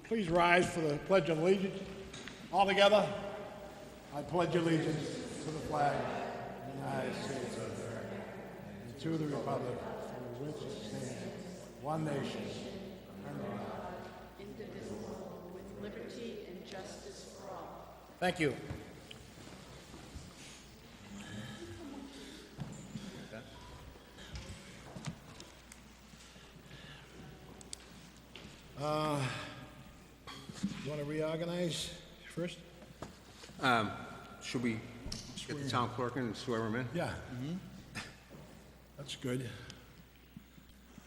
please rise for the Pledge of Allegiance. All together, I pledge allegiance to the flag of the United States of America and to the republic for which it stands, one nation, under God, indivisible, with liberty and justice for all. Thank you. You want to reorganize first? Should we get the town clerk in and swear him in? Yeah. That's good.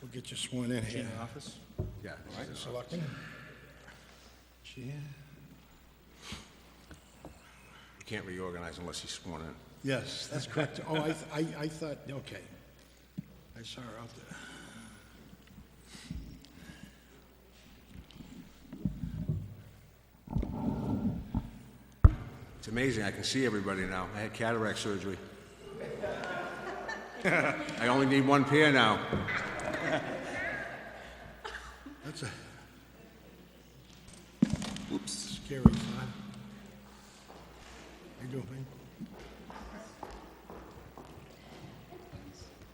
We'll get you sworn in here. Office? Yeah. All right. Selectmen. Chair. You can't reorganize unless he's sworn in. Yes, that's correct. Oh, I thought, okay. I saw her out there. It's amazing, I can see everybody now. I had cataract surgery. I only need one pair now. That's a Oops. scary thought. You doing, man?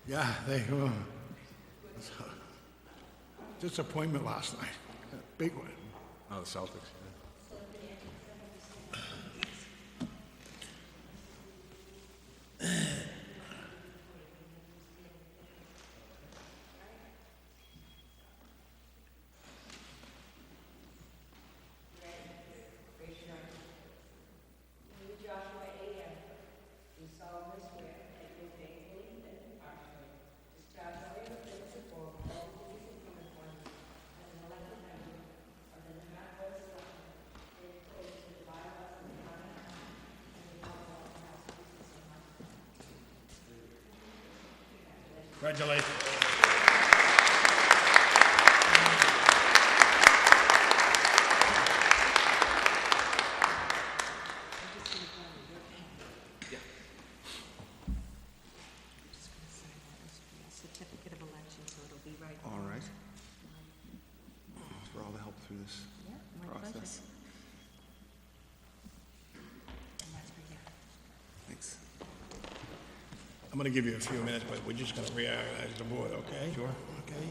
Yeah, they were. Disappointment last night. A big one. Oh, the Celtics. Congratulations. Certificate of election, so it'll be right. All right. Thanks for all the help through this process. Thanks. I'm going to give you a few minutes, but we're just going to reorganize the board, okay? Sure. Okay.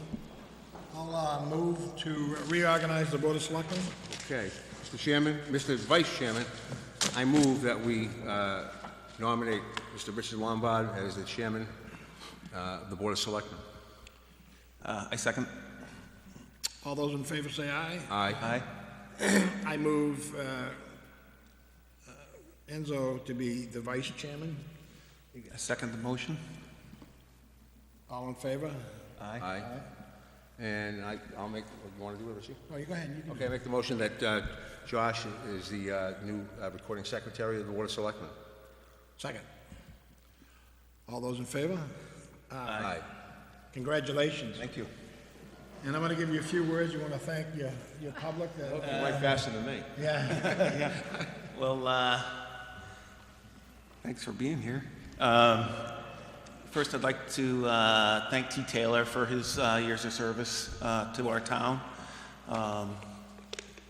I'll move to reorganize the Board of Selectmen. Okay. Mr. Chairman, Mr. Vice Chairman, I move that we nominate Mr. Richard Lombard as the chairman of the Board of Selectmen. I second. All those in favor say aye. Aye. I move Enzo to be the vice chairman. I second the motion. All in favor? Aye. And I'll make, you want to do it, Richie? Oh, you go ahead. You can Okay, I make the motion that Josh is the new recording secretary of the Board of Selectmen. Second. All those in favor? Aye. Congratulations. Thank you. And I'm going to give you a few words. You want to thank your public? Right faster than me. Yeah. Well, thanks for being here. First, I'd like to thank T. Taylor for his years of service to our town.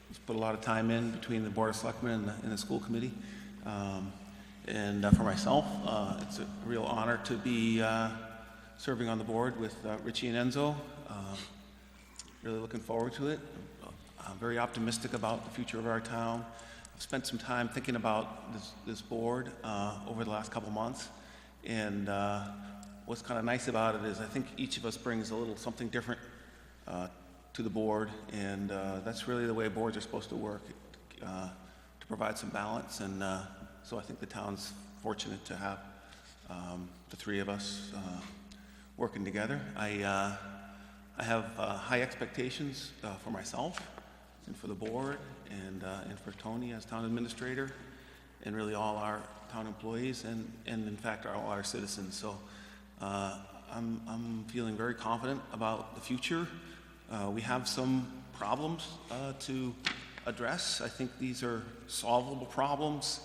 He's put a lot of time in between the Board of Selectmen and the school committee. And for myself, it's a real honor to be serving on the board with Richie and Enzo. Really looking forward to it. I'm very optimistic about the future of our town. I've spent some time thinking about this board over the last couple months, and what's kind of nice about it is I think each of us brings a little something different to the board, and that's really the way boards are supposed to work, to provide some balance, and so I think the town's fortunate to have the three of us working together. I have high expectations for myself and for the board and for Tony as town administrator and really all our town employees and in fact all our citizens. So I'm feeling very confident about the future. We have some problems to address. I think these are solvable problems.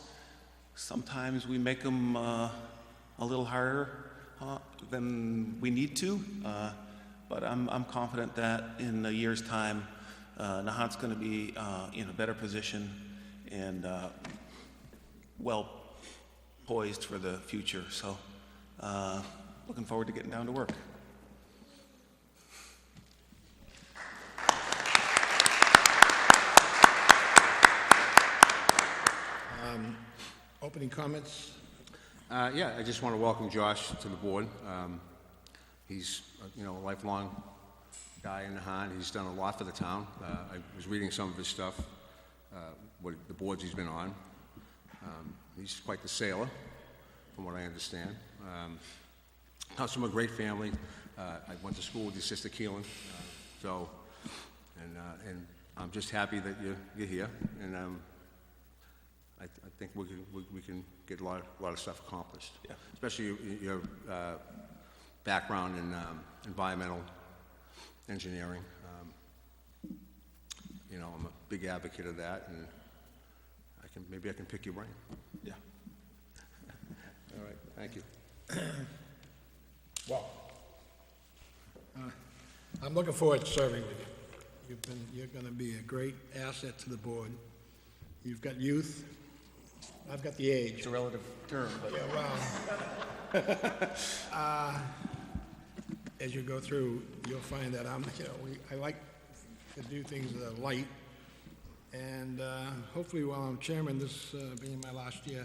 Sometimes we make them a little harder than we need to, but I'm confident that in a year's time Nahant's going to be in a better position and well poised for the future. So looking forward to getting down to work. Opening comments? Yeah, I just want to welcome Josh to the board. He's, a lifelong guy in Nahant. He's done a lot for the town. I was reading some of his stuff, what the boards he's been on. He's quite the sailor, from what I understand. Comes from a great family. I went to school with his sister Keelan, and I'm just happy that you're here, and I think we can get a lot of stuff accomplished. Yeah. Especially your background in environmental engineering. I'm a big advocate of that, and maybe I can pick your brain. Yeah. All right, thank you. Well, I'm looking forward to serving with you. You're going to be a great asset to the board. You've got youth. I've got the age. It's a relative term, but Yeah, well, as you go through, you'll find that I like to do things that are light, and hopefully while I'm chairman, this being my last year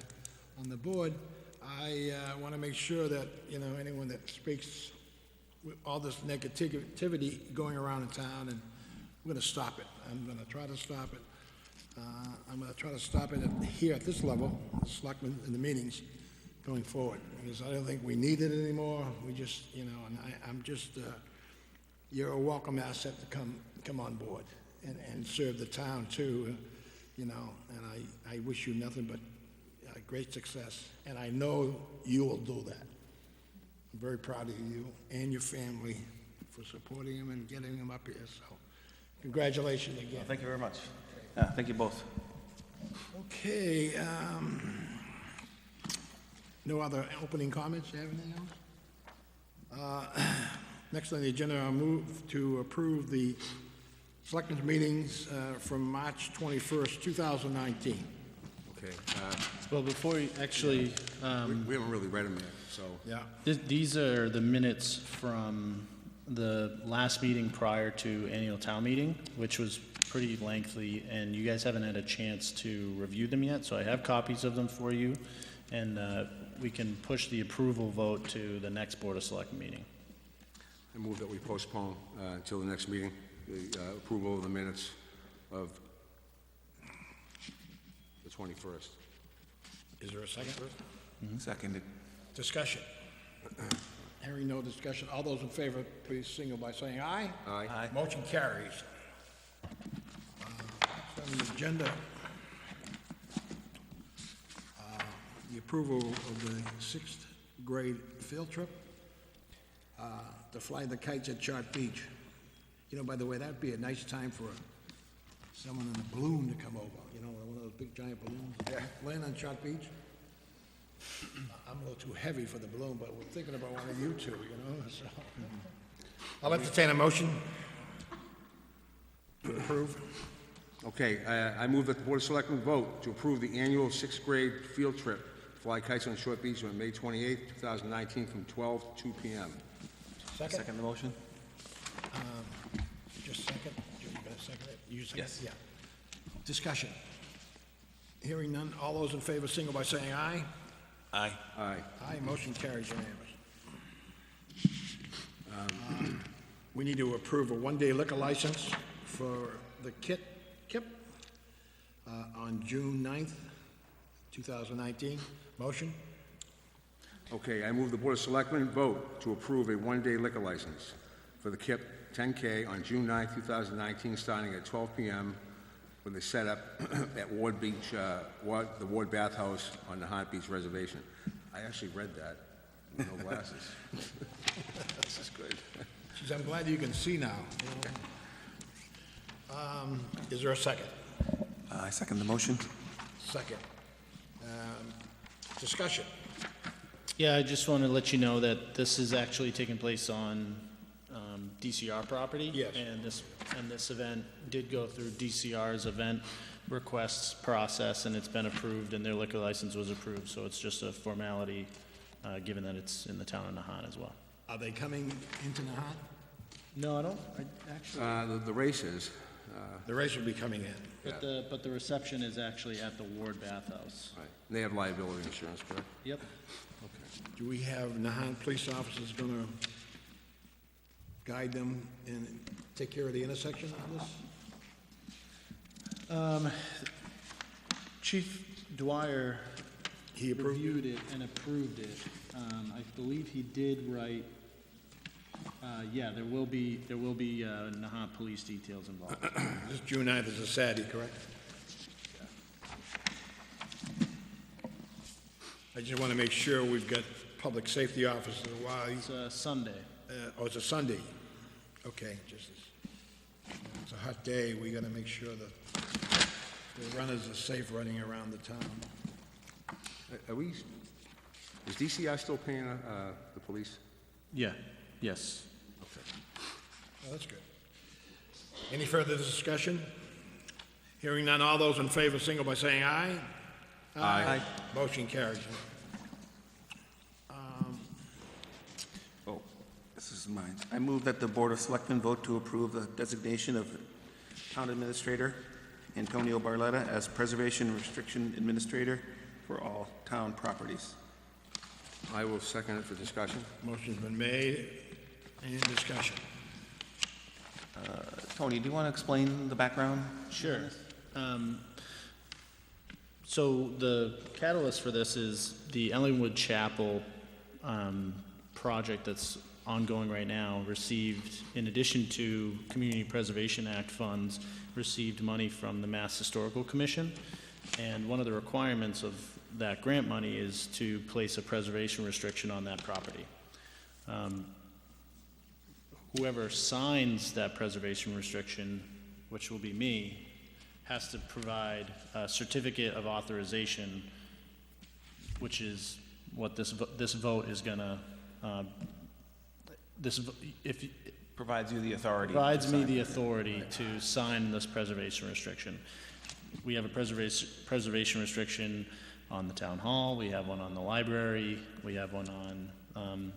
on the board, I want to make sure that, anyone that speaks with all this negativity going around in town, and I'm going to stop it. I'm going to try to stop it. I'm going to try to stop it here at this level, the selectmen in the meetings, going forward, because I don't think we need it anymore. We just, and I'm just, you're a welcome asset to come on board and serve the town too, and I wish you nothing but great success, and I know you will do that. I'm very proud of you and your family for supporting him and getting him up here, so congratulations again. thank you very much. Thank you both. Okay, no other opening comments? You have anything else? Next on the agenda, I'll move to approve the selectmen's meetings from March 21st, 2019. Okay. Well, before you actually, We haven't really read them yet, so. Yeah. these are the minutes from the last meeting prior to annual town meeting, which was pretty lengthy, and you guys haven't had a chance to review them yet, so I have copies of them for you, and we can push the approval vote to the next Board of Selectmen meeting. I move that we postpone until the next meeting, the approval of the minutes of the 21st. Is there a second? Seconded. Discussion. Hearing no discussion, all those in favor, please signal by saying aye. Aye. Aye. Motion carries. Next on the agenda, the approval of the 6th grade field trip to fly the kites at Chart Beach. By the way, that'd be a nice time for someone in a balloon to come over, one of those big giant balloons. Yeah. Land on Chart Beach. I'm a little too heavy for the balloon, but we're thinking about one of you two, so. I'll entertain a motion to approve. Okay, I move that the Board of Selectmen vote to approve the annual 6th grade field trip to fly kites on Short Beach on May 28th, 2019, from 12 to 2 p.m. Second the motion? Just second. You gonna second it? You second? Yes. Yeah. Discussion. Hearing none. All those in favor signal by saying aye. Aye. Aye. Aye. Motion carries unanimous. We need to approve a one-day liquor license for the KIP on June 9th, 2019. Motion? Okay, I move the Board of Selectmen vote to approve a one-day liquor license for the KIP 10K on June 9th, 2019, starting at 12 p.m. with a setup at Ward Beach, the Ward Bathhouse on the Nahant Beach Reservation. I actually read that with no glasses. This is good. Geez, I'm glad you can see now. Is there a second? I second the motion. Second. Discussion. Yeah, I just want to let you know that this is actually taking place on DCR property. Yes. And this event did go through DCR's event requests process, and it's been approved, and their liquor license was approved, so it's just a formality, given that it's in the town of Nahant as well. Are they coming into Nahant? No, I don't, actually, The race is, The race will be coming in. but the reception is actually at the Ward Bathhouse. right, they have liability insurance, correct? Yep. Do we have Nahant police officers gonna guide them and take care of the intersection on this? Chief Dwyer He approved it? reviewed it and approved it. I believe he did write, yeah, there will be Nahant police details involved. This June 9th is a Saturday, correct? I just want to make sure we've got public safety officers while he's, It's Sunday. oh, it's a Sunday. Okay, it's a hot day, we got to make sure that the runners are safe running around the town. Are we, is DCI still paying the police? Yeah, yes. Oh, that's good. Any further discussion? Hearing none, all those in favor, signal by saying aye. Aye. Motion carries. Oh, this is mine. I move that the Board of Selectmen vote to approve the designation of Town Administrator Antonio Barletta as Preservation Restriction Administrator for all town properties. I will second it for discussion. Motion's been made. Any discussion? Tony, do you want to explain the background? Sure. So the catalyst for this is the Ellingwood Chapel project that's ongoing right now received, in addition to Community Preservation Act funds, received money from the Mass Historical Commission. And one of the requirements of that grant money is to place a preservation restriction on that property. Whoever signs that preservation restriction, which will be me, has to provide a certificate of authorization, which is what this vote is gonna, if, Provides you the authority. to provides me sign. the authority to sign this preservation restriction. We have a preservation restriction on the town hall, we have one on the library, we have one on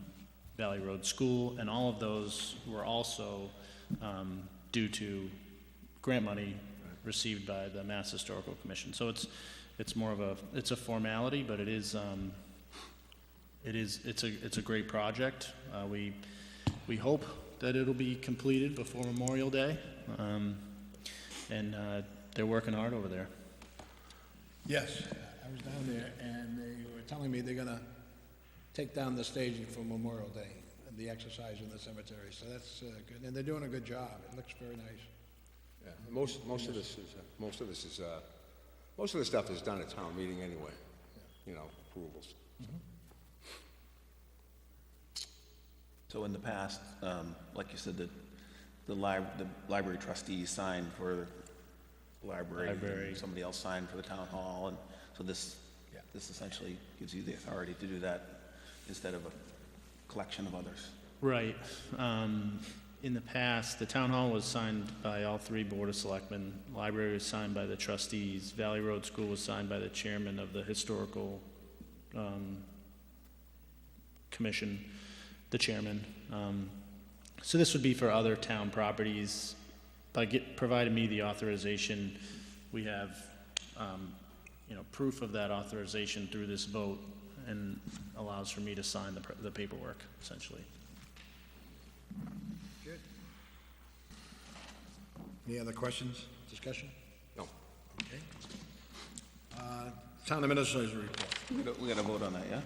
Valley Road School, and all of those were also due to grant money received by the Mass Historical Commission. So it's more of it's a formality, but it's a great project. We hope that it'll be completed before Memorial Day, and they're working hard over there. Yes, I was down there, and they were telling me they're gonna take down the staging for Memorial Day, and the exercise in the cemetery, so that's good, and they're doing a good job, it looks very nice. Yeah, most of this stuff is done at town meeting anyway, you know, approvals. So in the past, like you said, the library trustees signed for the library. Library. And somebody else signed for the town hall, and so this essentially gives you the authority to do that instead of a collection of others. Right. In the past, the town hall was signed by all three Board of Selectmen. Library was signed by the trustees. Valley Road School was signed by the chairman of the Historical Commission, the chairman. So this would be for other town properties. By providing me the authorization, we have, proof of that authorization through this vote, and allows for me to sign the paperwork, essentially. Good. Any other questions, discussion? No. Okay. Town Administrator's report. We got to vote on that, yeah?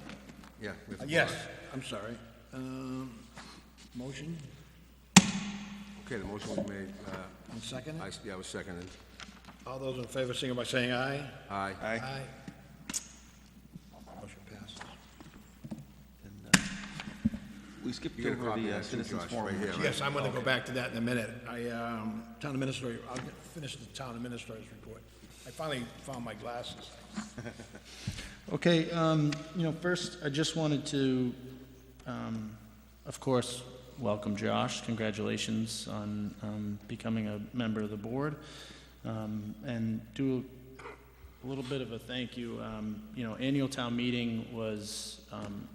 Yeah. we have to Yes, vote. I'm sorry. Motion, Okay, the motion was made. and second? I was seconded. All those in favor, signal by saying aye. Aye. Aye. Motion passes. And, we skipped You get a over copy of the that too, citizens Josh, forum. right here, right? Yes, I'm gonna go back to that in a minute. Town Administrator, finish the Town Administrator's report. I finally found my glasses. Okay, first, I just wanted to, of course, welcome Josh. Congratulations on becoming a member of the board. And do a little bit of a thank you. Annual town meeting was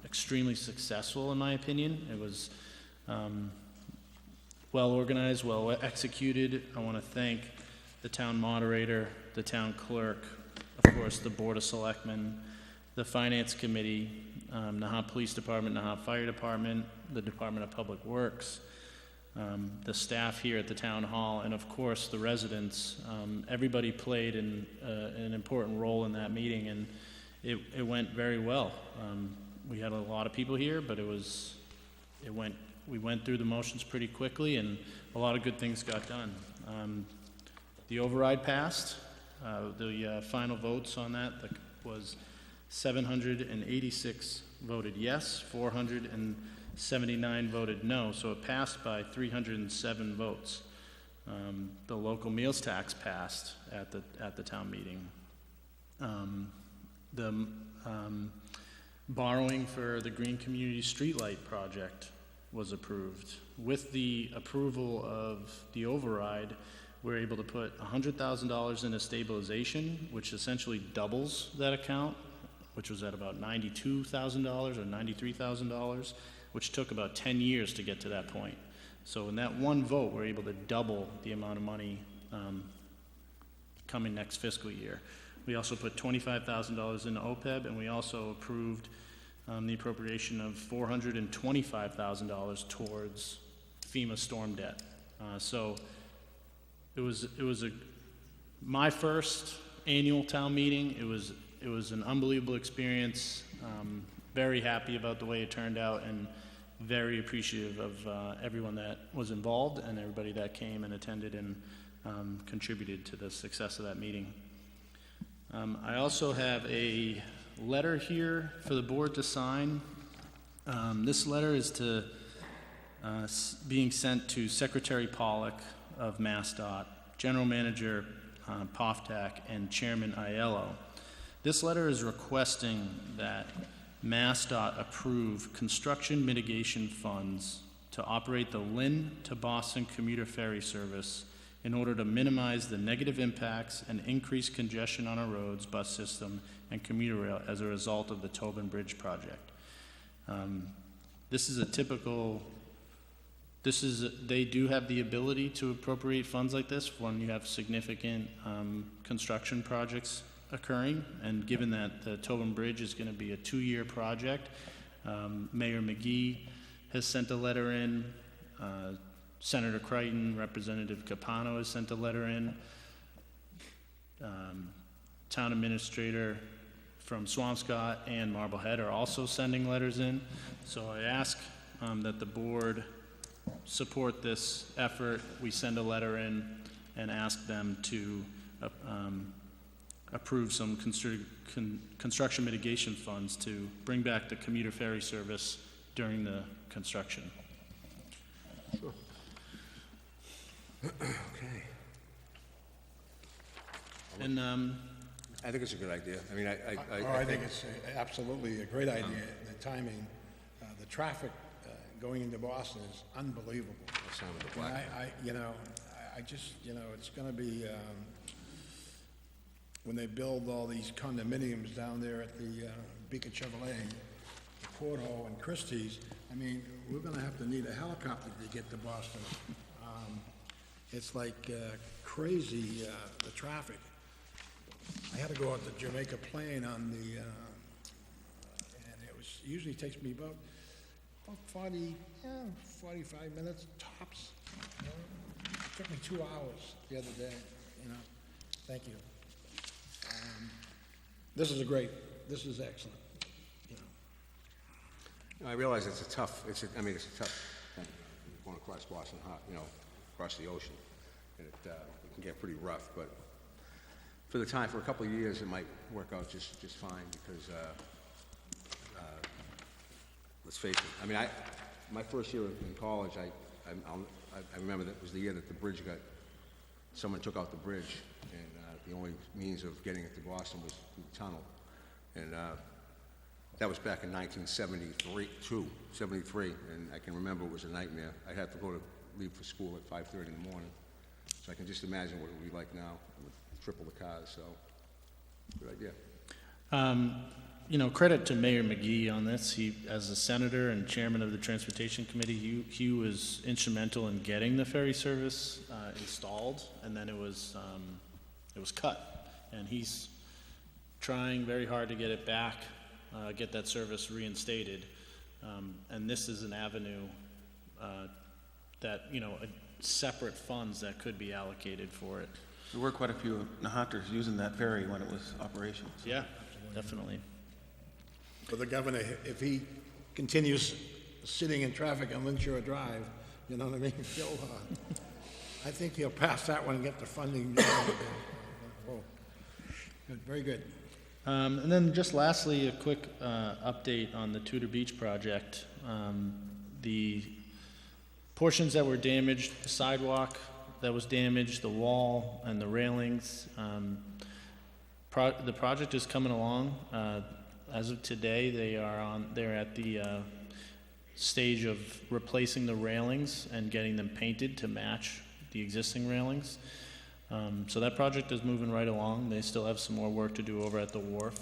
extremely successful in my opinion. It was well organized, well executed. I want to thank the town moderator, the town clerk, of course, the Board of Selectmen, the Finance Committee, Nahant Police Department, Nahant Fire Department, the Department of Public Works, the staff here at the town hall, and of course the residents. Everybody played an important role in that meeting, and it went very well. We had a lot of people here, but we went through the motions pretty quickly, and a lot of good things got done. The override passed. The final votes on that was 786 voted yes, 479 voted no, so it passed by 307 votes. The local meals tax passed at the town meeting. The borrowing for the Green Community Streetlight project was approved. With the approval of the override, we're able to put $100,000 into stabilization, which essentially doubles that account, which was at about $92,000 or $93,000, which took about 10 years to get to that point. So in that one vote, we're able to double the amount of money coming next fiscal year. We also put $25,000 into OPEB, and we also approved the appropriation of $425,000 towards FEMA storm debt. So it was my first annual town meeting. It was an unbelievable experience. Very happy about the way it turned out, and very appreciative of everyone that was involved and everybody that came and attended and contributed to the success of that meeting. I also have a letter here for the board to sign. This letter is being sent to Secretary Pollock of MassDOT, General Manager Poftak, and Chairman Aiello. This letter is requesting that MassDOT approve construction mitigation funds to operate the Lynn to Boston commuter ferry service in order to minimize the negative impacts and increase congestion on our roads, bus system, and commuter rail as a result of the Tobin Bridge project. They do have the ability to appropriate funds like this when you have significant construction projects occurring, and given that the Tobin Bridge is going to be a 2-year project, Mayor McGee has sent a letter in, Senator Crichton, Representative Capano has sent a letter in, Town Administrator from Swampscott and Marblehead are also sending letters in. So I ask that the board support this effort. We send a letter in and ask them to approve some construction mitigation funds to bring back the commuter ferry service during the construction. Sure. Okay. And I think it's a good idea. I mean, I think it's absolutely a great idea. The timing, the traffic going into Boston is unbelievable. the sound of the And black. I just, it's gonna be, when they build all these condominiums down there at the Beacon Chevrolet, the Porthole and Christie's, I mean, we're gonna have to need a helicopter to get to Boston. It's like crazy, the traffic. I had to go out to Jamaica Plain on the, and usually takes me about 45 minutes tops. It took me 2 hours the other day, Thank you. This is excellent, I realize it's a tough thing, going across Boston, across the ocean. And it can get pretty rough, but for a couple of years, it might work out just fine, because, let's face it, my first year in college, I remember that was the year that the bridge someone took out the bridge, and the only means of getting it to Boston was through the tunnel. And That was back in 1973, and I can remember it was a nightmare. I had to leave for school at 5:30 in the morning, so I can just imagine what it would be like now with triple the cars, so, good idea. Credit to Mayor McGee on this. He, as a senator and chairman of the Transportation Committee, he was instrumental in getting the ferry service installed, and then it was cut. And he's trying very hard to get it back, get that service reinstated. And this is an avenue that, separate funds that could be allocated for it. There were quite a few Nahanters using that ferry when it was operational. So. Yeah, definitely. For the governor, if he continues sitting in traffic on Lynshore Drive, you know what I mean? I think he'll pass that one and get the funding. Oh, good, very good. And then just lastly, a quick update on the Tudor Beach project. The portions that were damaged, the sidewalk that was damaged, the wall and the railings, the project is coming along. As of today, they're at the stage of replacing the railings and getting them painted to match the existing railings. So that project is moving right along. They still have some more work to do over at the wharf.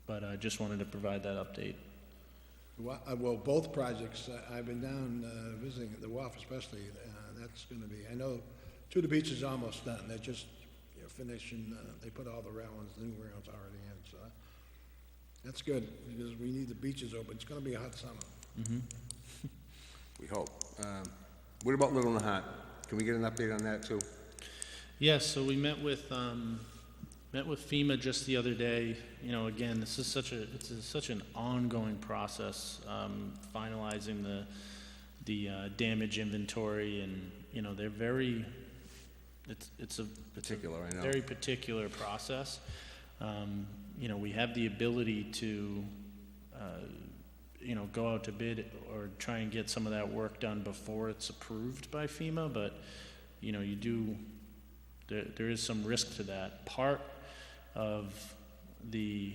But I just wanted to provide that update. Well, both projects, I've been down visiting the wharf especially. That's going to be, I know Tudor Beach is almost done. They're just finishing, they put all the railings, the new railings already in. So that's good because we need the beaches open. It's going to be a hot summer. Mm-hmm. We hope. What about Little Nahant? Can we get an update on that too? Yes, so we met with FEMA just the other day. Again, this is such an ongoing process, finalizing the damage inventory, and they're very. It's a Particular, I know. very particular process. We have the ability to, go out to bid or try and get some of that work done before it's approved by FEMA, but, there is some risk to that. Part of the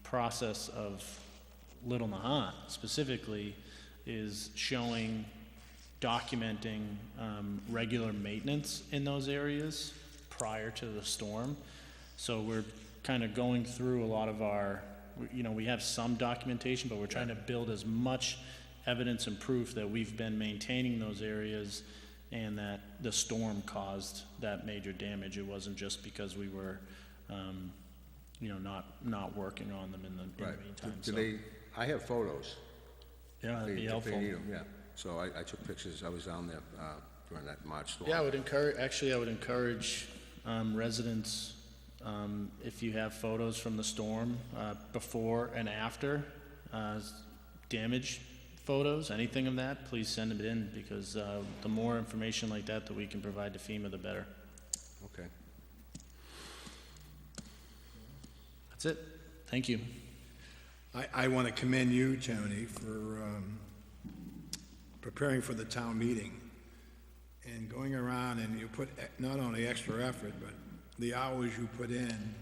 process of Little Nahant specifically is documenting regular maintenance in those areas prior to the storm. So we're kind of going through a lot of we have some documentation, but we're trying to build as much evidence and proof that we've been maintaining those areas and that the storm caused that major damage. It wasn't just because we were, not working on them in the meantime. I have photos. Yeah, that'd be If helpful. they need 'em, yeah. So I took pictures. I was down there during that March storm. Yeah, I would encourage residents, if you have photos from the storm, before and after, damage photos, anything of that, please send them in, because the more information like that we can provide to FEMA, the better. Okay. That's it. Thank you. I want to commend you, Tony, for preparing for the town meeting and going around, and you put not only extra effort, but the hours you put in,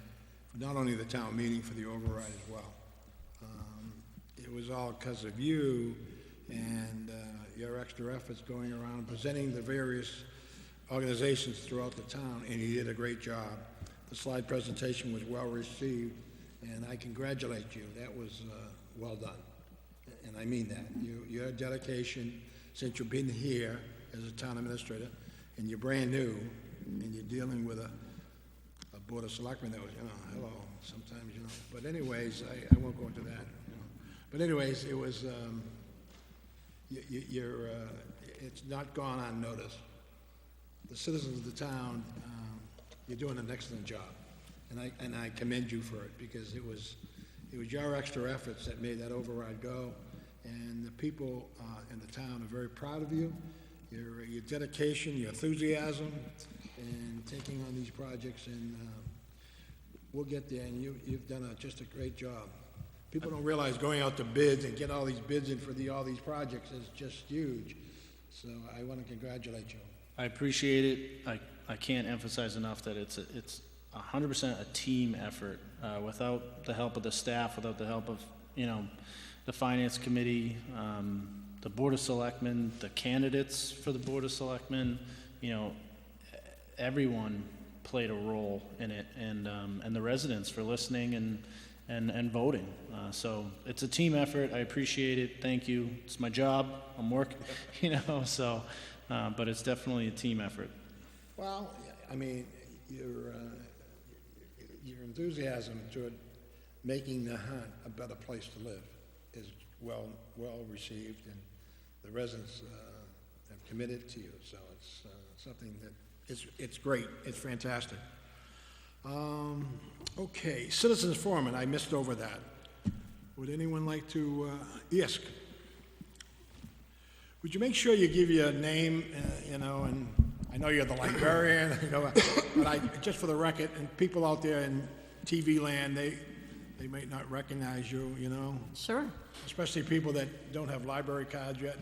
for not only the town meeting, for the override as well. It was all because of you and your extra efforts going around presenting the various organizations throughout the town, and you did a great job. The slide presentation was well received, and I congratulate you. That was well done, and I mean that. Your dedication, since you've been here as a town administrator, and you're brand new, and you're dealing with a board of selectmen that was, hello, sometimes, But anyways, I won't go into that, But anyways, it was, it's not gone unnoticed. The citizens of the town, you're doing an excellent job. And I commend you for it, because it was your extra efforts that made that override go, and the people in the town are very proud of you, your dedication, your enthusiasm, and taking on these projects, and we'll get there, and you've done just a great job. People don't realize going out to bids and get all these bids in for all these projects is just huge, so I want to congratulate you. I appreciate it. I can't emphasize enough that it's 100% a team effort. Without the help of the staff, without the help of, the Finance Committee, the Board of Selectmen, the candidates for the Board of Selectmen, everyone played a role in it, and the residents for listening and voting. So it's a team effort. I appreciate it. Thank you. It's my job. I'm working, so, but it's definitely a team effort. Well, I mean, your enthusiasm toward making Nahant a better place to live is well received, and the residents have committed to you. So it's something that it's great. It's fantastic. Okay, citizens forum, and I missed over that. Would anyone like to? Yes. Would you make sure you give your name, and I know you're the librarian, but just for the record, and people out there in TV land, they might not recognize you, Sure. especially people that don't have library cards yet,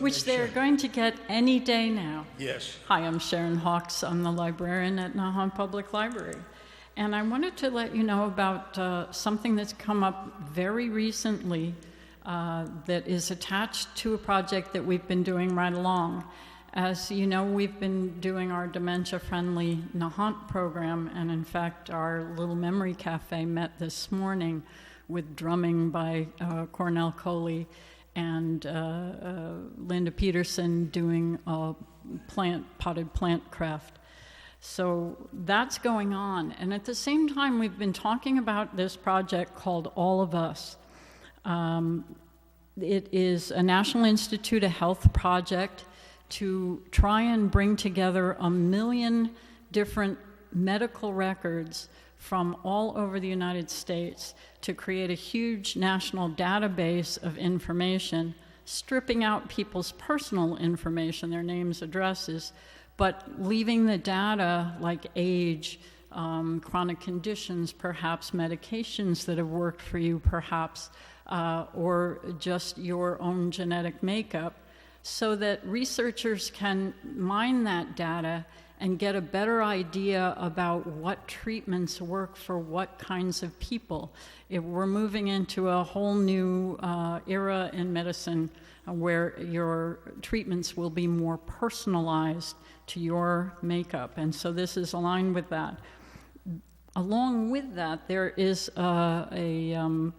Which they're going to get any day now. Yes. Hi, I'm Sharon Hawks. I'm the librarian at Nahant Public Library. And I wanted to let you know about something that's come up very recently that is attached to a project that we've been doing right along. As you know, we've been doing our dementia-friendly Nahant program, and in fact, our little memory cafe met this morning with drumming by Cornell Coley and Linda Peterson doing potted plant craft. So that's going on. And at the same time, we've been talking about this project called All of Us. It is a National Institute of Health project to try and bring together 1 million different medical records from all over the United States to create a huge national database of information, stripping out people's personal information, their names, addresses, but leaving the data like age, chronic conditions, perhaps medications that have worked for you, perhaps, or just your own genetic makeup, so that researchers can mine that data and get a better idea about what treatments work for what kinds of people. We're moving into a whole new era in medicine where your treatments will be more personalized to your makeup, and so this is aligned with that. Along with that, there is a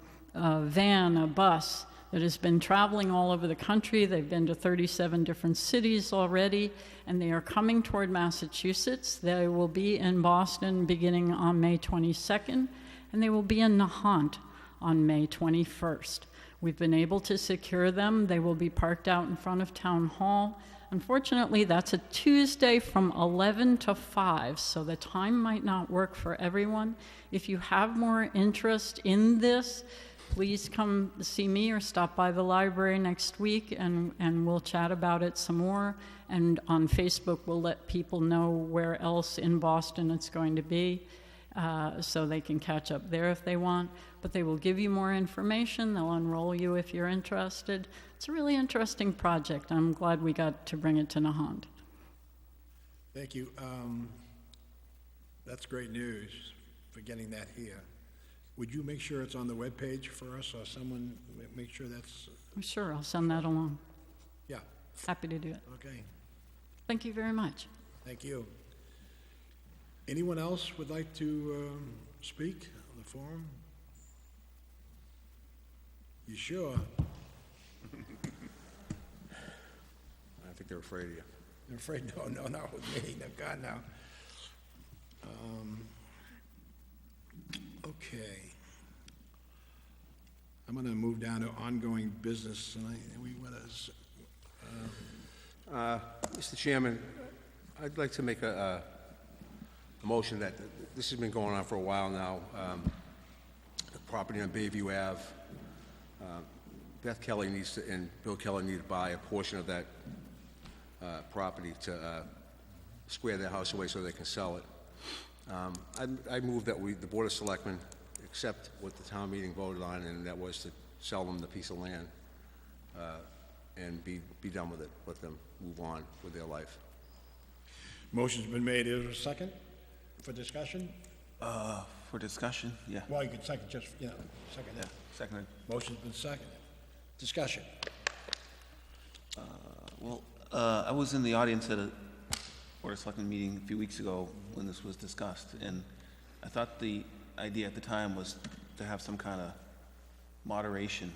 bus, that has been traveling all over the country. They've been to 37 different cities already, and they are coming toward Massachusetts. They will be in Boston beginning on May 22nd, and they will be in Nahant on May 21st. We've been able to secure them. They will be parked out in front of Town Hall. Unfortunately, that's a Tuesday from 11 to 5, so the time might not work for everyone. If you have more interest in this, please come see me or stop by the library next week, and we'll chat about it some more. And on Facebook, we'll let people know where else in Boston it's going to be, so they can catch up there if they want. But they will give you more information. They'll enroll you if you're interested. It's a really interesting project. I'm glad we got to bring it to Nahant. Thank you. That's great news for getting that here. Would you make sure it's on the webpage for us, or someone make sure that's... Sure, I'll send that along. Yeah, Happy to do it. okay. Thank you very much. Thank you. Anyone else would like to speak on the forum? You sure? I think they're afraid of you. I'm afraid, no, not with me, no, God, no. Okay. I'm gonna move down to ongoing business, and Mr. Chairman, I'd like to make a motion that this has been going on for a while now. The property on Bayview Ave, Beth Kelly needs to, and Bill Kelly need to buy a portion of that property to square their house away so they can sell it. I move that the Board of Selectmen accept what the town meeting voted on, and that was to sell them the piece of land and be done with it, let them move on with their life. motion's been made. Is there a second? for discussion? For discussion, yeah. Well, you could second, just, second that. Seconded. Motion's been seconded. Discussion. Well, I was in the audience at a Board of Selectmen meeting a few weeks ago when this was discussed, and I thought the idea at the time was to have some kind of moderation,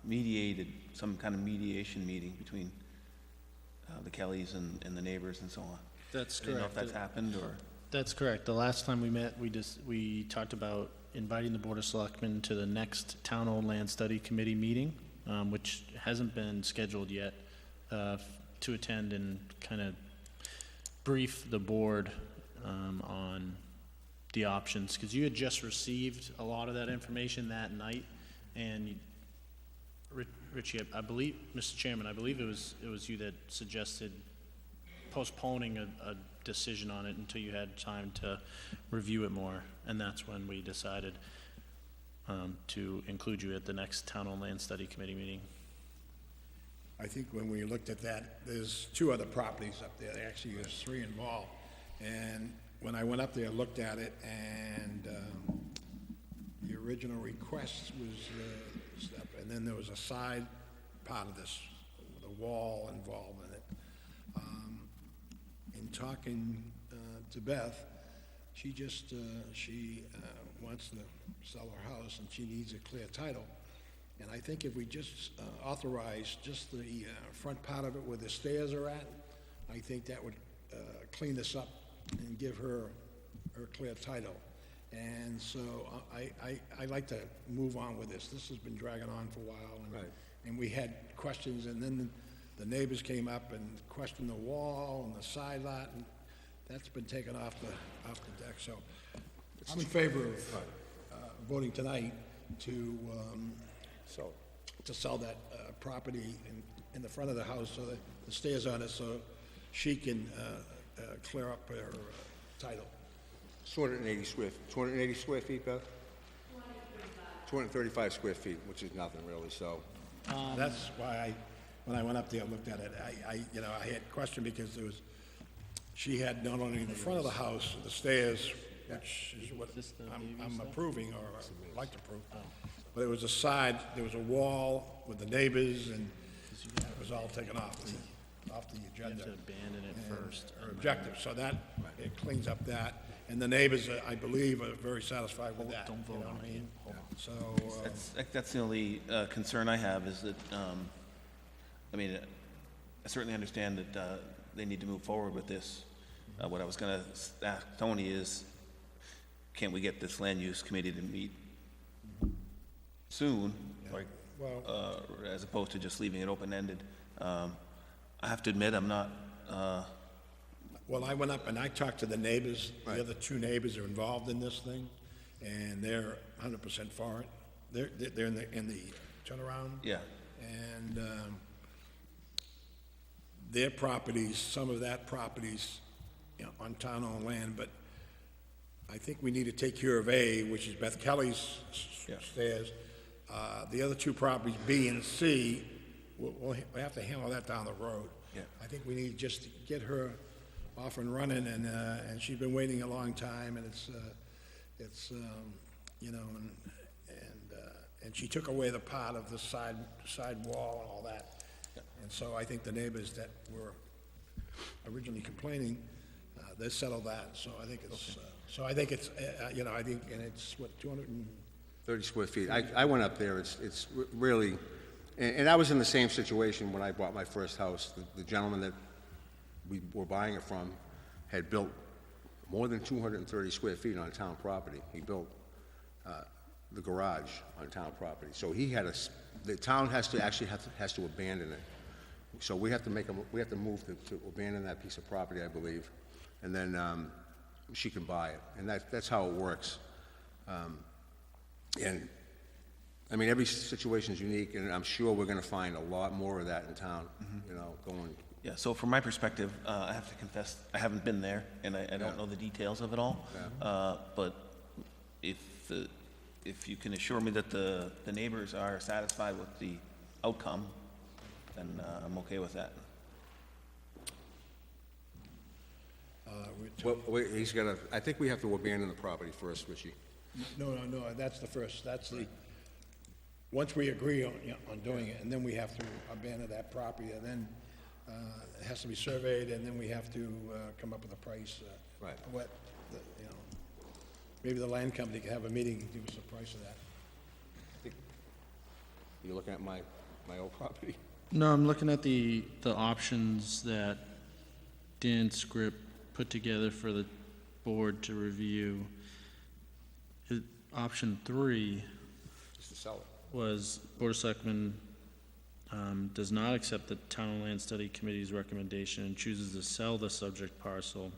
mediated, some kind of mediation meeting between the Kellys and the neighbors and so on. That's I didn't know if correct. that's happened, or... That's correct. The last time we met, we talked about inviting the Board of Selectmen to the next Town-Owned Land Study Committee meeting, which hasn't been scheduled yet, to attend and kind of brief the board on the options, because you had just received a lot of that information that night, and Richie, I believe, Mr. Chairman, I believe it was you that suggested postponing a decision on it until you had time to review it more, and that's when we decided to include you at the next Town-Owned Land Study Committee meeting. I think when we looked at that, there's 2 other properties up there. Actually, there's 3 involved. And when I went up there, looked at it, and the original request was stuff, and then there was a side part of this, with a wall involved in it. In talking to Beth, she just, wants to sell her house, and she needs a clear title. And I think if we just authorize just the front part of it where the stairs are at, I think that would clean this up and give her clear title. And so I like to move on with this. This has been dragging on for a while. And, Right. And we had questions, and then the neighbors came up and questioned the wall and the side lot, and that's been taken off the deck. So I'm in favor of voting tonight to sell that property in the front of the house, so that the stairs on it, so she can clear up her title. 280 square feet, Beth? 235 square feet, which is nothing really, so. That's why when I went up there and looked at it, I had question because she had not only the front of the house, the stairs, which is what I'm approving, or I'd like to approve. But it was a side, there was a wall with the neighbors, and it was all taken off the agenda. To abandon it first. Or objective, so that, it cleans up that. And the neighbors, I believe, are very satisfied with that. Don't vote on it yet. Hold on. So, That's the only concern I have, is that, I certainly understand that they need to move forward with this. What I was gonna ask Tony is, can't we get this land use committee to meet soon, like, well, as opposed to just leaving it open-ended? I have to admit, I'm not, well, I went up and I talked to the neighbors. The other 2 neighbors are involved in this thing, and they're 100% for it. They're in the turnaround. yeah, And their properties, some of that properties, on town-owned land, but I think we need to take care of A, which is Beth Kelly's Yeah. stairs. The other 2 properties, B and C, we'll have to handle that down the road. Yeah. I think we need just to get her off and running, and she's been waiting a long time, and and she took away the part of the side wall and all that. And so I think the neighbors that were originally complaining, they settled that, so I think it's, and it's, what, 200 and... 30 square feet. I went up there, it's really, and I was in the same situation when I bought my first house. The gentleman that we were buying it from had built more than 230 square feet on town property. He built the garage on town property. So he had the town has to abandon it. So we have to move to abandon that piece of property, I believe, and then she can buy it, and that's how it works. And I mean, every situation is unique, and I'm sure we're going to find a lot more of that in town. Going. yeah, so from my perspective, I have to confess, I haven't been there, and I don't know the details of it all. But if you can assure me that the neighbors are satisfied with the outcome, then I'm okay with that. We're Well, wait, he's got to, I think we have to abandon the property first, Richie. No, that's the first, that's the, once we agree on doing it, and then we have to abandon that property, and then, it has to be surveyed, and then we have to, come up with a price. Right. What, you know, maybe the land company can have a meeting and give us a price of that. You're looking at my old property? No, I'm looking at the options that Dan Script put together for the board to review. Option 3 Just to sell it. was Board of Selectmen does not accept the Town and Land Study Committee's recommendation and chooses to sell the subject parcel.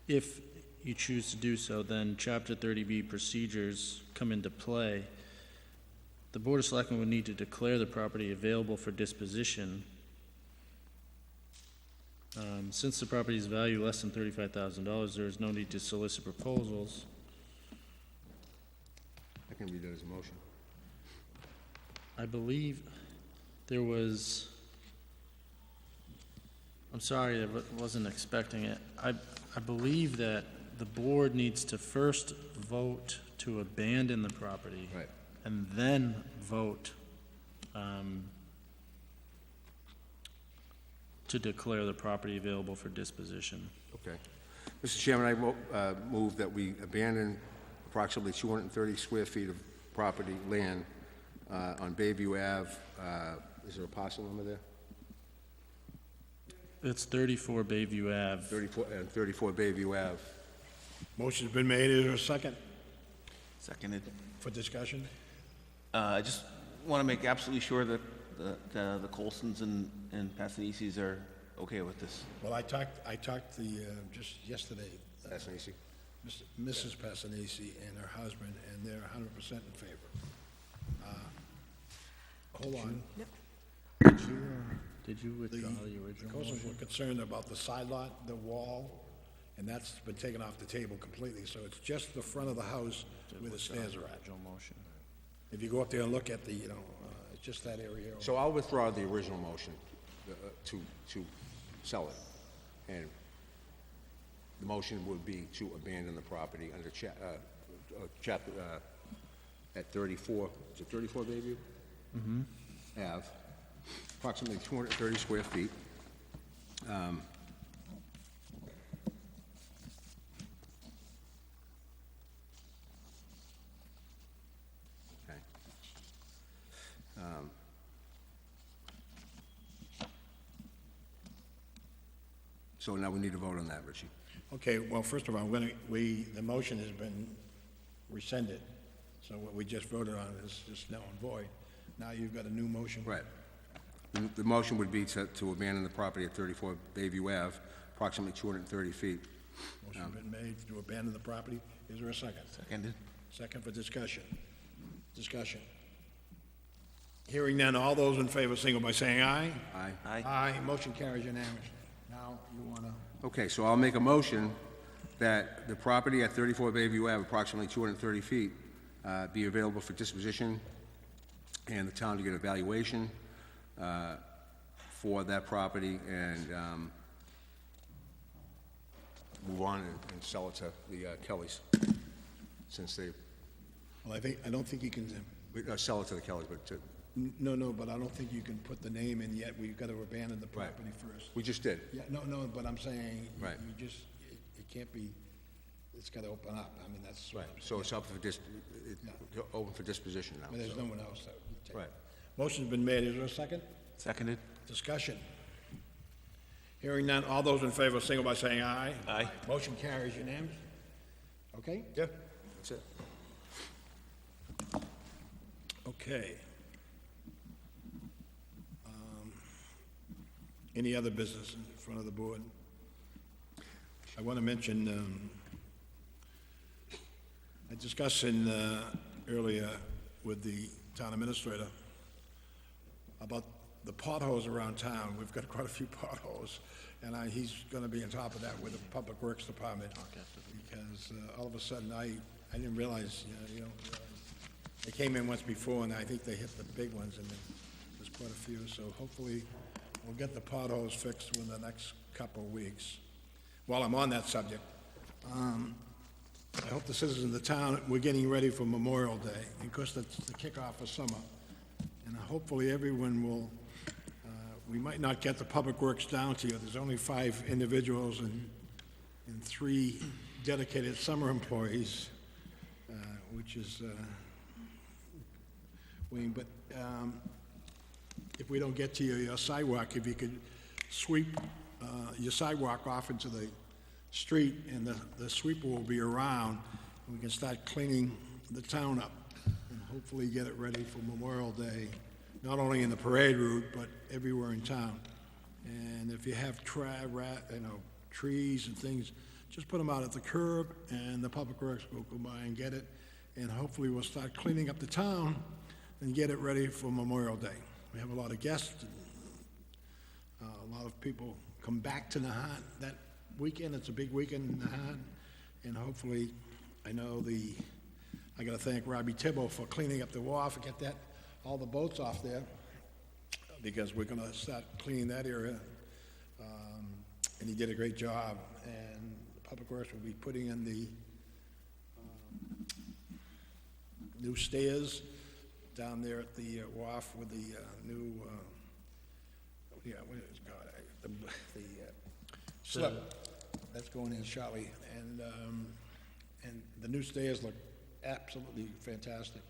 If you choose to do so, then Chapter 30B procedures come into play. The Board of Selectmen would need to declare the property available for disposition. Since the property's value less than $35,000, there is no need to solicit proposals. I can read that as a motion. I believe there was, I'm sorry, I wasn't expecting it. I believe that the board needs to first vote to abandon the property. Right. And then vote to declare the property available for disposition. Okay. Mr. Chairman, I move that we abandon approximately 230 square feet of property, land, on Bayview Ave. Is there a parcel number there? It's 34 Bayview Ave. 34 Bayview Ave. Motion's been made, is there a second Seconded. for discussion? I just want to make absolutely sure that the Colsons and Passanese are okay with this. Well, I talked just yesterday, That's an easy. Mrs. Passanese and her husband, and they're 100% in favor. Hold on. Did you withdraw the original Coastal motion? were concerned about the side lot, the wall, and that's been taken off the table completely, so it's just the front of the house where the stairs are at. Original motion. If you go up there and look at the, it's just that area. So I'll withdraw the original motion to sell it. And the motion would be to abandon the property under chapter, at 34, is it 34 Bayview? Mm-hmm. Ave, approximately 230 square feet. Okay. So now we need to vote on that, Richie. Okay, well, first of all, the motion has been rescinded, so what we just voted on is just now in void. Now you've got a new motion. Right. The motion would be to abandon the property at 34 Bayview Ave, approximately 230 feet. Motion's been made to abandon the property. Is there a second? Seconded. Second for discussion. Discussion. Hearing none, all those in favor, signal by saying aye. Aye. Aye. Aye, motion carries unanimously. Now, you wanna, Okay, so I'll make a motion that the property at 34 Bayview Ave, approximately 230 feet, be available for disposition, and the town to get a valuation for that property, and move on and sell it to the Kellys, since they, well, I don't think you can, sell it to the Kellys, but no, but I don't think you can put the name in yet. We've got to abandon the property first. we just did. Yeah, no, but I'm saying, Right. you just, it can't be, it's got to open up. I mean, that's. Right, so it's up for open for disposition now. But there's so- no one else that would take it. Right. Motion's been made. Is there a second? Seconded. Discussion. Hearing none, all those in favor, signal by saying aye. Aye. Motion carries unanimous. Okay? Yeah, that's it. Okay. Any other business in front of the board? I want to mention, I discussed earlier with the town administrator about the potholes around town. We've got quite a few potholes, and he's going to be on top of that with the Public Works Department. Because all of a sudden, I didn't realize, they came in once before, and I think they hit the big ones, and there's quite a few. So hopefully, we'll get the potholes fixed within the next couple of weeks. while I'm on that subject, I hope the citizens of the town, we're getting ready for Memorial Day, because that's the kickoff of summer. And hopefully everyone will, we might not get the Public Works down to you. There's only 5 individuals and 3 dedicated summer employees, which is, Wayne, but if we don't get to your sidewalk, if you could sweep your sidewalk off into the street, and the sweeper will be around, and we can start cleaning the town up and hopefully get it ready for Memorial Day, not only in the parade route, but everywhere in town. And if you have trees and things, just put them out at the curb, and the Public Works will go by and get it, and hopefully we'll start cleaning up the town and get it ready for Memorial Day. We have a lot of guests, and, a lot of people come back to Nahant that weekend. It's a big weekend in Nahant, and hopefully, I know I gotta thank Robbie Tibble for cleaning up the wharf and get all the boats off there, because we're gonna start cleaning that area, and he did a great job. And the Public Works will be putting in the new stairs down there at the wharf with the new, what is it called? The slip. That's going in shortly. And the new stairs look absolutely fantastic.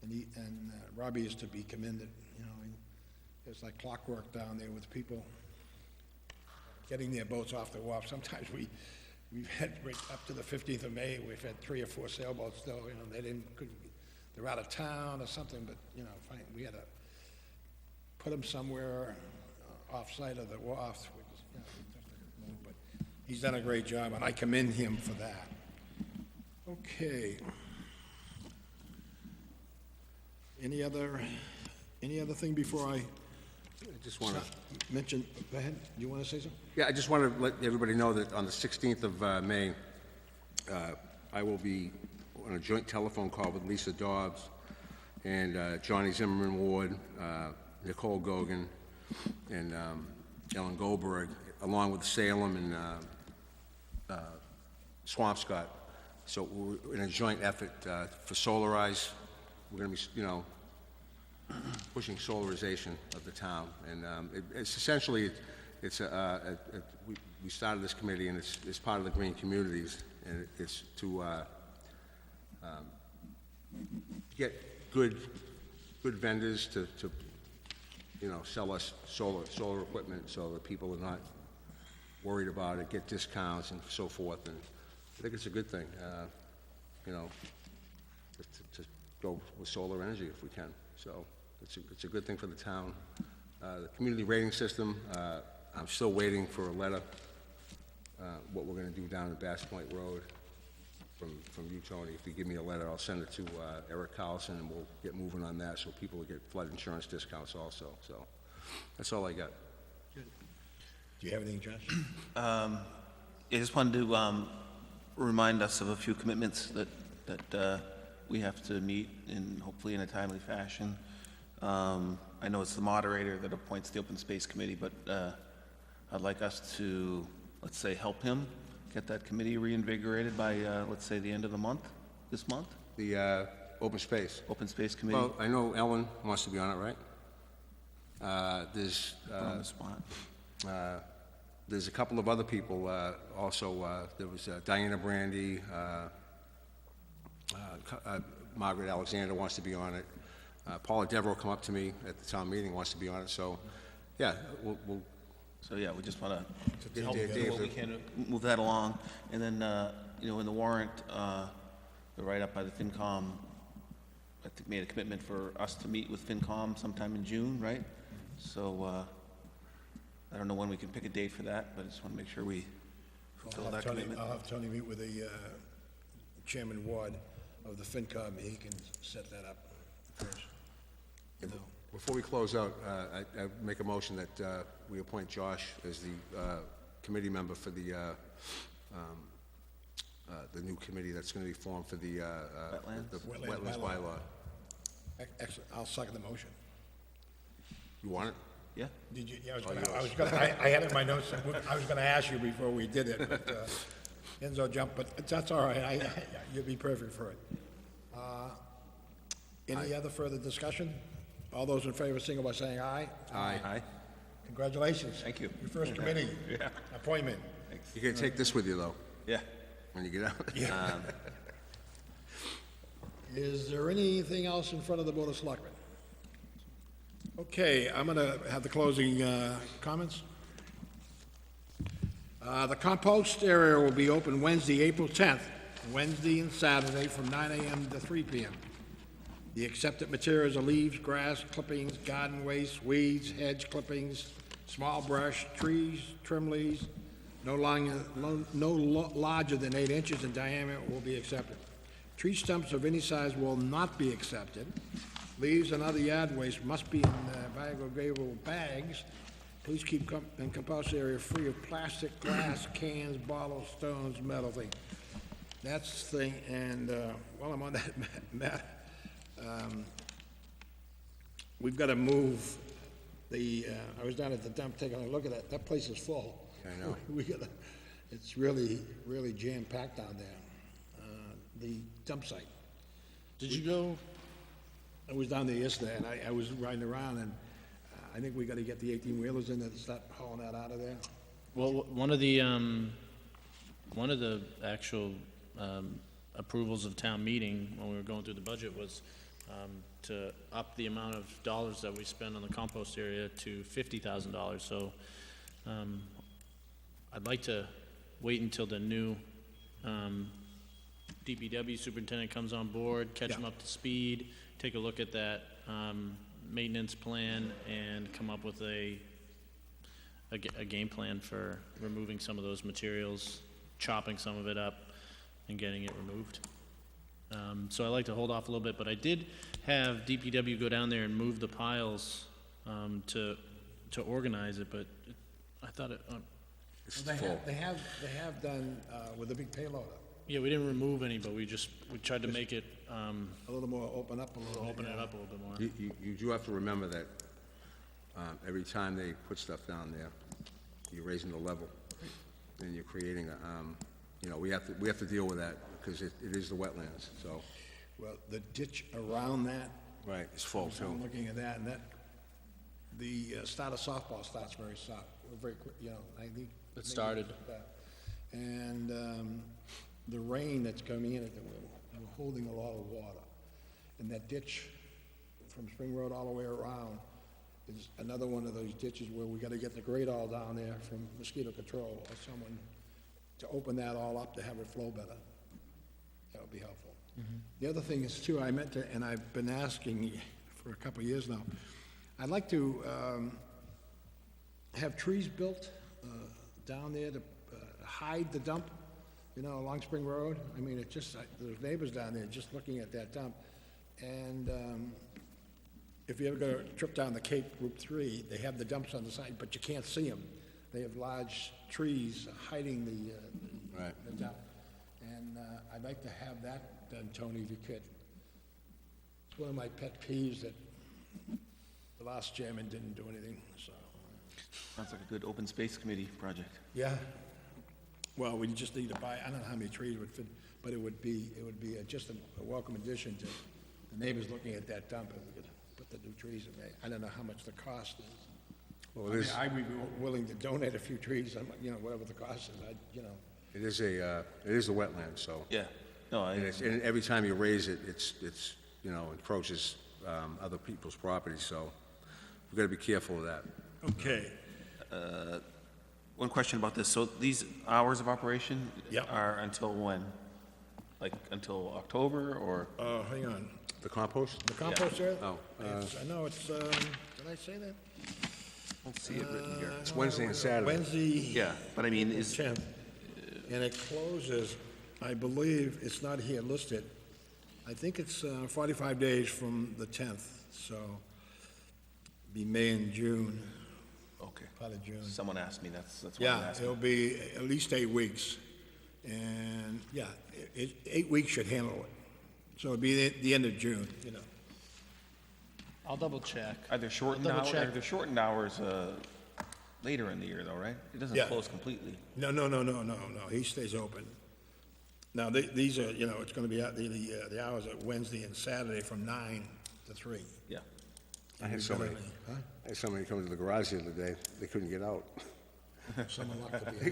And Robbie is to be commended. You know, it's like clockwork down there with people getting their boats off the wharf. Sometimes we've had right up to the 15th of May, we've had 3 or 4 sailboats still, you know, they're out of town or something, but, you know, fine, we had to put them somewhere off-site of the wharf, which is, you know, but he's done a great job, and I commend him for that. Okay. Any other thing before I just want to, mention? Go ahead. You want to say something? yeah, I just want to let everybody know that on the 16th of May, I will be on a joint telephone call with Lisa Dobbs and Johnny Zimmerman Ward, Nicole Gogan, and Ellen Goldberg, along with Salem and Swampscott. So we're in a joint effort for Solarize. We're going to be, you know, pushing solarization of the town, and it's essentially, we started this committee, and it's part of the green communities, and it's to get good vendors to you know, sell us solar equipment, so that people are not worried about it, get discounts and so forth, and I think it's a good thing, you know, to go with solar energy if we can. So it's a good thing for the town. The community rating system, I'm still waiting for a letter, what we're gonna do down at Bass Point Road from you, Tony. If you give me a letter, I'll send it to Eric Carlson, and we'll get moving on that, so people will get flood insurance discounts also. So that's all I got. Do you have anything, Josh? I just wanted to remind us of a few commitments that we have to meet, and hopefully in a timely fashion. I know it's the moderator that appoints the Open Space Committee, but I'd like us to, let's say, help him get that committee reinvigorated by, let's say, the end of the month, this month? The open space. Open Space Committee. Well, I know Ellen wants to be on it, right? There's Put on the spot. there's a couple of other people also. There was Diana Brandy, Margaret Alexander wants to be on it. Paula Devereaux come up to me at the town meeting, wants to be on it. So, yeah, we'll So, yeah, we just want to Dave- help Dave- do what we can to move that along. And then, you know, in the warrant, the write-up by the FinCom, I think made a commitment for us to meet with FinCom sometime in June, right? So, I don't know when we can pick a date for that, but I just want to make sure we fulfill that commitment. I'll have Tony meet with the Chairman Ward of the FinCom, and he can set that up first. You know. Before we close out, I make a motion that we appoint Josh as the committee member for the new committee that's going to be formed for the Wetlands? wetlands bylaw. Excellent. I'll second the motion. You want it? Yeah? Did you, yeah, I had it in my notes, I was gonna ask you before we did it, but, Enzo jumped, but that's all right, you'd be perfect for it. Any other further discussion? All those in favor, signal by saying aye. Aye. Congratulations. Thank you. Your first committee appointment. You can take this with you, though, Yeah. when you get out. Is there anything else in front of the Board of Selectmen? Okay, I'm gonna have the closing, comments. The compost area will be open Wednesday, April 10th, Wednesday and Saturday from 9 a.m. to 3 p.m. The accepted materials are leaves, grass, clippings, garden waste, weeds, hedge clippings, small brush, trees, trim leaves, no larger than 8 inches in diameter will be accepted. Tree stumps of any size will not be accepted. Leaves and other yard waste must be in biodegradable bags. Please keep the compost area free of plastic, glass, cans, bottles, stones, metal things. That's the thing, and while I'm on that, Matt, we've got to move the, I was down at the dump taking a look at that, that place is full. I know. We gotta, it's really, really jam-packed down there, the dump site. Did you go? I was down there yesterday, and I was riding around, and I think we gotta get the 18-wheelers in there to start hauling that out of there. Well, one of the actual approvals of town meeting when we were going through the budget was to up the amount of dollars that we spend on the compost area to $50,000. So I'd like to wait until the new DPW superintendent comes on board, catch him up to speed, take a look at that maintenance plan, and come up with a game plan for removing some of those materials, chopping some of it up, and getting it removed. So I like to hold off a little bit, but I did have DPW go down there and move the piles to organize it, but I thought it, It's They full. have done, with a big payloader, yeah, we didn't remove any, but we tried to make it, a little more open up a little bit. open it up a little bit more. You do have to remember that every time they put stuff down there, you're raising the level, and you're creating a, we have to deal with that, because it is the wetlands, so. Well, the ditch around that, Right. It's full, so I'm too. looking at that, and that, the start of softball starts very soft, very quick, I think. It started. And the rain that's coming in, we're holding a lot of water. And that ditch from Spring Road all the way around is another one of those ditches where we gotta get the grate all down there from mosquito control or someone to open that all up to have it flow better. That would be helpful. The other thing is too, I meant to, and I've been asking for a couple of years now, I'd like to have trees built down there to hide the dump, along Spring Road. I mean, it just, there's neighbors down there just looking at that dump. And if you ever go a trip down the Cape Route 3, they have the dumps on the side, but you can't see them. They have large trees hiding the Right. dump. And I'd like to have that done, Tony, if you could. It's one of my pet peeves that the last chairman didn't do anything, so. Sounds like a good open space committee project. Yeah. Well, we just need to buy, I don't know how many trees would fit, but it would be just a welcome addition to the neighbors looking at that dump, if we could put the new trees in there. I don't know how much the cost is. Well, it is, I'd be willing to donate a few trees, whatever the cost is, it is the wetland, so. Yeah. No, And every time you raise it, it's encroaches other people's property, so we've got to be careful of that. Okay. one question about this. So these hours of operation Yep. are until when? Like until October or? Hang on. The compost? The compost area? Oh, I know it's, did I say that? Let's see it written here. It's Wednesday and Saturday. Wednesday. Yeah, but I mean, is, 10th. And it closes, I believe, it's not here listed. I think it's 45 days from the 10th, so be May and June, okay. part of June. Someone asked me, that's why I'm Yeah, asking. it'll be at least 8 weeks. And, yeah, 8 weeks should handle it. So it'll be the end of June, I'll double check. Are there shortened Double hours, check. are there shortened hours, later in the year though, right? It doesn't Yeah. close completely. No, he stays open. Now, these are, it's gonna be, the hours are Wednesday and Saturday from 9 to 3. Yeah. I had somebody come to the garage the other day, they couldn't get out. Someone locked the They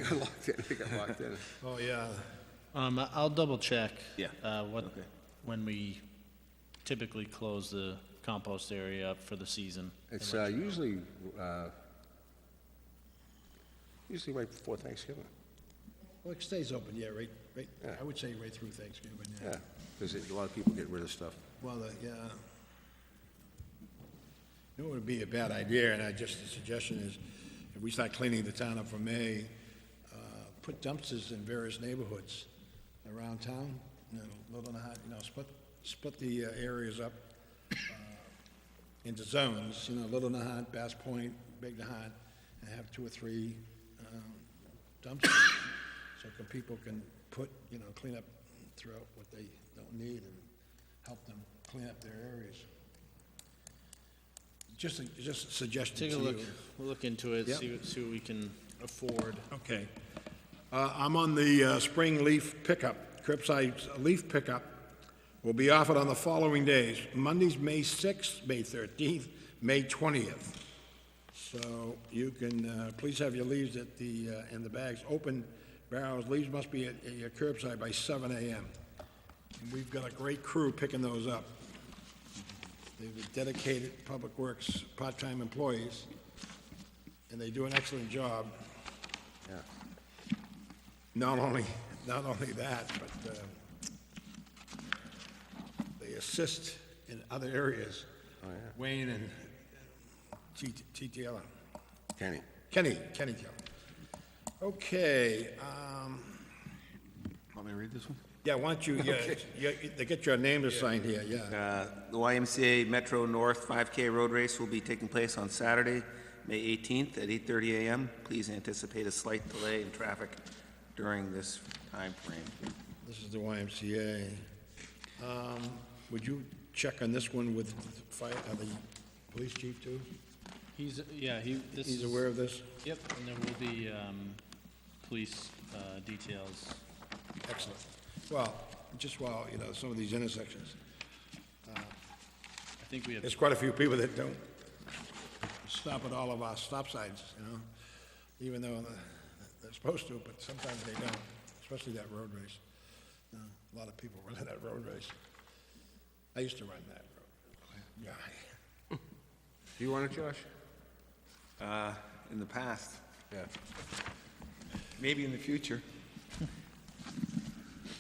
got locked in. Oh, yeah. I'll double check. Yeah. Okay. When we typically close the compost area up for the season. It's usually right before Thanksgiving, Well, it stays open, yeah, right, Yeah. I would say right through Thanksgiving, yeah. yeah, because a lot of people get rid of stuff. Well, yeah. You know what would be a bad idea, and the suggestion is, if we start cleaning the town up for May, put dumpsters in various neighborhoods around town, Little Nahant, split the areas up into zones, Little Nahant, Bass Point, Big Nahant, and have 2 or 3 dumpsters, so people can clean up, throw out what they don't need and help them clean up their areas. Just a suggestion to Take you. a look, we'll look into it, Yep. see what we can afford. Okay. I'm on the spring leaf pickup. Curbside leaf pickup will be offered on the following days: Mondays, May 6th, May 13th, May 20th. So you can, please have your leaves in the bags, open barrels. Leaves must be at your curbside by 7 a.m. And we've got a great crew picking those up. They've dedicated Public Works part-time employees, and they do an excellent job. Yeah. Not only that, but they assist in other areas. Oh, yeah. Wayne and TTL. Kenny. Kenny Taylor. Okay, Want me to read this one? yeah, why don't you, they get your name assigned here, yeah. The YMCA Metro North 5K Road Race will be taking place on Saturday, May 18th at 8:30 a.m. Please anticipate a slight delay in traffic during this time frame. This is the YMCA. Would you check on this one with the police chief too? He's He's aware of this? Yep, and there will be, police, details. Excellent. Well, just while, some of these intersections, I think we have, there's quite a few people that don't stop at all of our stop signs, even though they're supposed to, but sometimes they don't, especially that road race. A lot of people run that road race. I used to run that road. Yeah. Do you want it, Josh? In the past, Yeah. maybe in the future.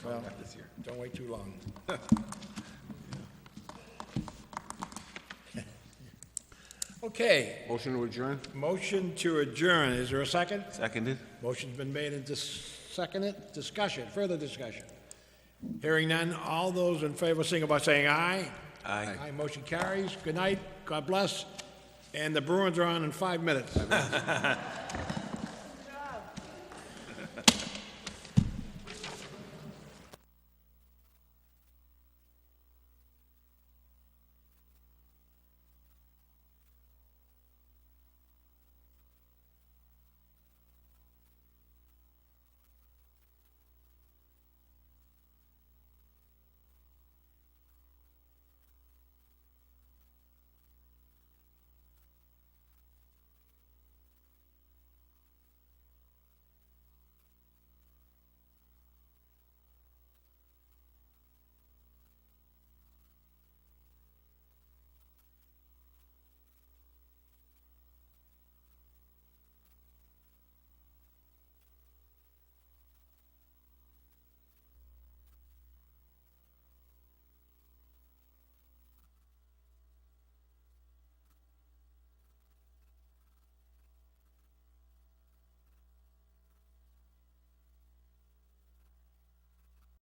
Well, Not this year. don't wait too long. Okay, Motion to adjourn? motion to adjourn. Is there a second? Seconded? Motion's been made and seconded. Discussion, further discussion. Hearing none, all those in favor signify by saying aye. Aye. Aye, motion carries. Good night, God bless. And the Bruins are on in 5 minutes.